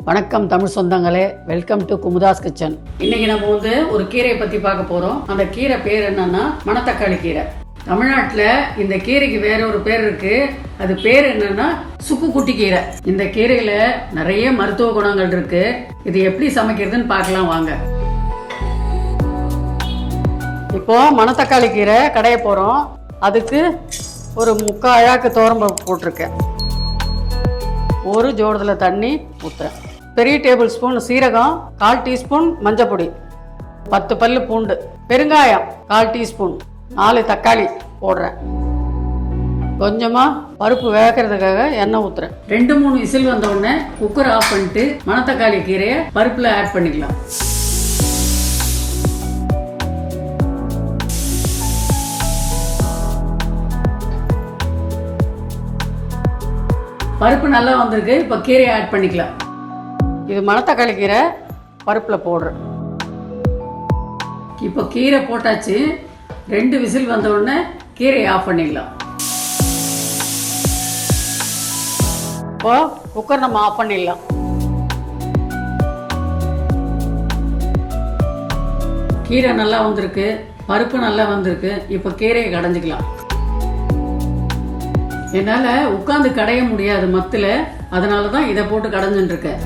வணக்கம் தமிழ் சொந்தங்களே, welcome to குமுதாஸ் kitchen. இன்னைக்கு நம்ம ஒரு கீரையை பற்றி பார்க்க போகிறோம். அந்த கீரை பேர் என்னன்னா மணத்தக்காளி கீரை. தமிழ்நாட்டில் இந்த கீரைக்கு வேற ஒரு பேர் இருக்கு. அது பேர் என்னன்னா சுக்கு குட்டி கீரை. இந்த கீரையில நிறைய மருத்துவ குணங்கள் இருக்கு. இது எப்படி சமைக்கிறதுன்னு பார்க்கலாம் வாங்க. இப்போ மணத்தக்காளி கீரை கடைய போகிறோம். அதுக்கு ஒரு 3/4 அழாக்கு துவரம்பருப்பு போட்டிருக்கேன். ஒரு ஜோடத்தில் தண்ணி ஊற்றுறேன். பெரிய டேபிள் ஸ்பூன் சீரகம், 1/4 டீஸ்பூன் மஞ்சப்பொடி, 10 பல்லு பூண்டு, பெருங்காயம் 1/4 டீஸ்பூன், 4 தக்காளி போடுறேன். கொஞ்சமாக பருப்பு வேகிறதுக்காக எண்ணெய் ஊற்றுறேன். 2-3 விசில் வந்த உடனே குக்கர் ஆஃப் பண்ணிட்டு மணத்தக்காளி கீரையை பருப்பில் ஆட் பண்ணிக்கலாம். பருப்பு நல்லா வந்திருக்கு. இப்போ கீரையை ஆட் பண்ணிக்கலாம். இது மணத்தக்காளி கீரை பருப்பில் போடுறேன். இப்போ கீரை போட்டாச்சு. 2 விசில் வந்த உடனே கீரையை ஆஃப் பண்ணிடலாம். இப்போ குக்கர் நம்ம ஆஃப் பண்ணிடலாம். கீரை நல்லா வந்திருக்கு, பருப்பு நல்லா வந்திருக்கு. இப்போ கீரையை கடைஞ்சிக்கலாம். என்னால் உட்காந்து கடைய முடியாது மத்தில், அதனால தான் இதை போட்டு கடைஞ்சுட்டு இருக்கேன்.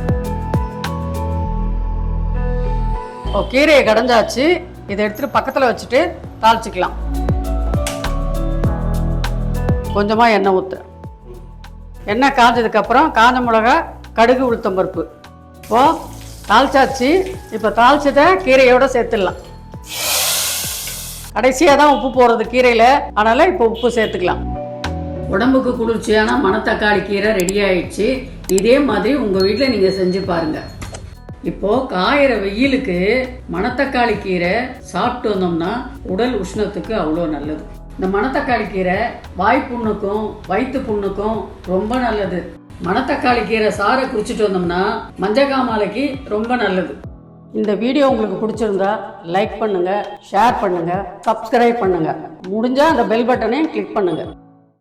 இப்போ கீரையை கடைஞ்சாச்சு. இதை எடுத்துட்டு பக்கத்தில் வச்சுட்டு தாளிச்சிக்கலாம். கொஞ்சமாக எண்ணெய் ஊற்றுறேன். எண்ணெய் காஞ்சதுக்கப்புறம் காஞ்ச மிளகா, கடுகு, உளுத்தம்பருப்பு. இப்போ தாளிச்சாச்சு. இப்போ தாளிச்சதை கீரையோட சேர்த்துடலாம். கடைசியாக தான் உப்பு போடுறது கீரையில், அதனால் இப்போ உப்பு சேர்த்துக்கலாம். உடம்புக்கு குளிர்ச்சியான மணத்தக்காளி கீரை ரெடி ஆயிடுச்சு. இதே மாதிரி உங்கள் வீட்டில் நீங்கள் செஞ்சு பாருங்கள். இப்போது காயிற வெயிலுக்கு மணத்தக்காளி கீரை சாப்பிட்டு வந்தோம்னா உடல் உஷ்ணத்துக்கு அவ்வளோ நல்லது. இந்த மணத்தக்காளி கீரை வாய்ப்புண்ணுக்கும் வயிற்று புண்ணுக்கும் ரொம்ப நல்லது. மணத்தக்காளி கீரை சாறை குடிச்சிட்டு வந்தோம்னா மஞ்சக்காமாலைக்கு ரொம்ப நல்லது. இந்த வீடியோ உங்களுக்கு பிடிச்சிருந்தா லைக் பண்ணுங்கள், ஷேர் பண்ணுங்கள், சப்ஸ்கிரைப் பண்ணுங்கள். முடிஞ்சால் அந்த பெல் பட்டனையும் கிளிக் பண்ணுங்கள்.